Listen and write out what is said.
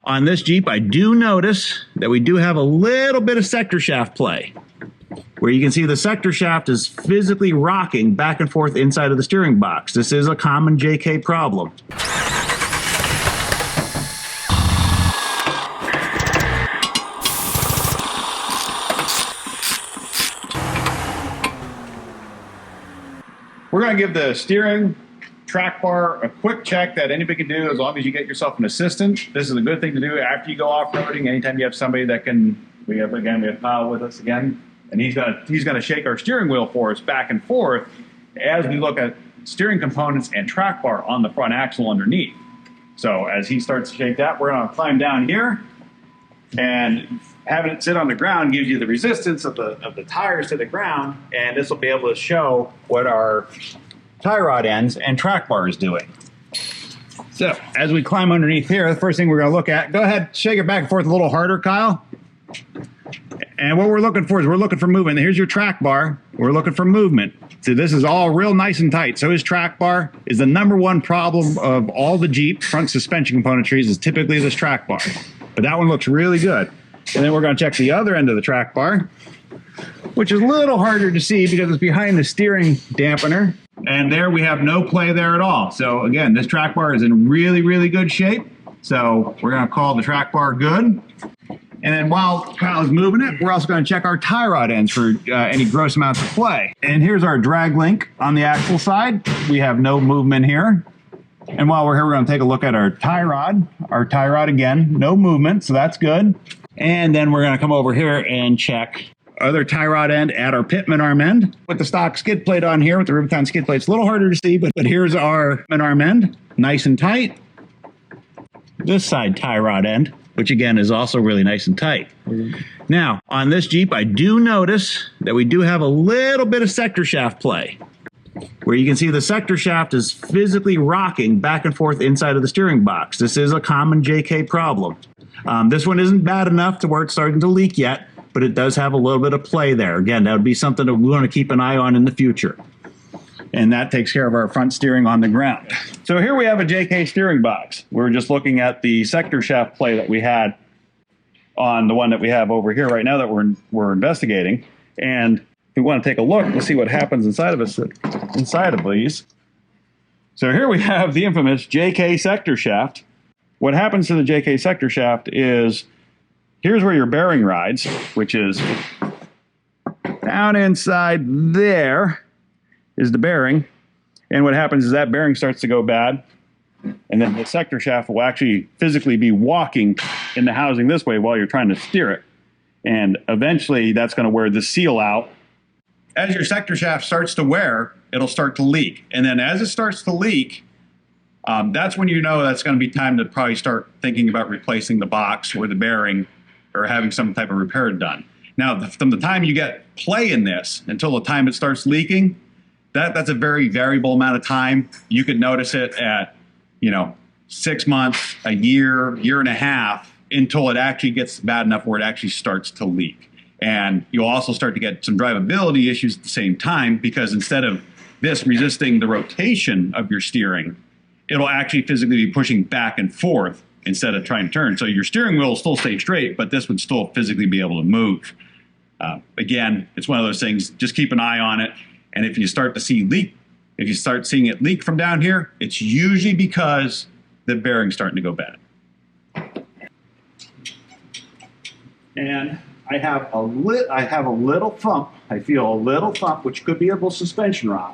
on this Jeep, I do notice that we do have a little bit of sector shaft play, where you can see the sector shaft is physically rocking back and forth inside of the steering box. This is a common JK problem. We're going to give the steering track bar a quick check that anybody can do as long as you get yourself an assistant. This is a good thing to do after you go off-roading. Anytime you have somebody that can, we have Kyle with us again, and he's gonna shake our steering wheel for us back and forth as we look at steering components and track bar on the front axle underneath. So as he starts to shake that, we're gonna climb down here, and having it sit on the ground gives you the resistance of the tires to the ground, and this will be able to show what our tie rod ends and track bar is doing. So as we climb underneath here, the first thing we're going to look at, go ahead, shake it back and forth a little harder, Kyle. And what we're looking for is we're looking for movement. Here's your track bar. We're looking for movement. See, this is all real nice and tight. So his track bar is the #1 problem of all the Jeep front suspension componentries is typically this track bar. But that one looks really good. And then we're going to check the other end of the track bar, which is a little harder to see because it's behind the steering dampener. And there we have no play there at all. So again, this track bar is in really, really good shape. So we're going to call the track bar good. And then while Kyle is moving it, we're also going to check our tie rod ends for any gross amounts of play. And here's our drag link on the axle side. We have no movement here. And while we're here, we're going to take a look at our tie rod. Our tie rod, again, no movement, so that's good. And then we're going to come over here and check other tie rod end at our Pitman Arm end. With the stock skid plate on here, with the Riveton skid plate, it's a little harder to see, but here's our Pitman Arm end, nice and tight. This side tie rod end, which again is also really nice and tight. Now, on this Jeep, I do notice that we do have a little bit of sector shaft play, where you can see the sector shaft is physically rocking back and forth inside of the steering box. This is a common JK problem. This one isn't bad enough to where it's starting to leak yet, but it does have a little bit of play there. Again, that would be something that we want to keep an eye on in the future. And that takes care of our front steering on the ground. So here we have a JK steering box. We're just looking at the sector shaft play that we had on the one that we have over here right now that we're investigating. And if we want to take a look, we'll see what happens inside of these. So here we have the infamous JK sector shaft. What happens to the JK sector shaft is, here's where your bearing rides, which is down inside there is the bearing. And what happens is that bearing starts to go bad, and then the sector shaft will actually physically be walking in the housing this way while you're trying to steer it. And eventually that's going to wear the seal out. As your sector shaft starts to wear, it'll start to leak. And then as it starts to leak, that's when you know that's going to be time to probably start thinking about replacing the box or the bearing or having some type of repair done. Now, from the time you get play in this until the time it starts leaking, that's a very variable amount of time. You could notice it at, 6 months, a year, year and a half, until it actually gets bad enough where it actually starts to leak. And you'll also start to get some drivability issues at the same time, because instead of this resisting the rotation of your steering, it'll actually physically be pushing back and forth instead of trying to turn. So your steering wheel will still stay straight, but this would still physically be able to move. Again, it's one of those things, just keep an eye on it. And if you start to see leak, if you start seeing it leak from down here, it's usually because the bearing's starting to go bad. And I have a little thump. I feel a little thump, which could be a little suspension rod.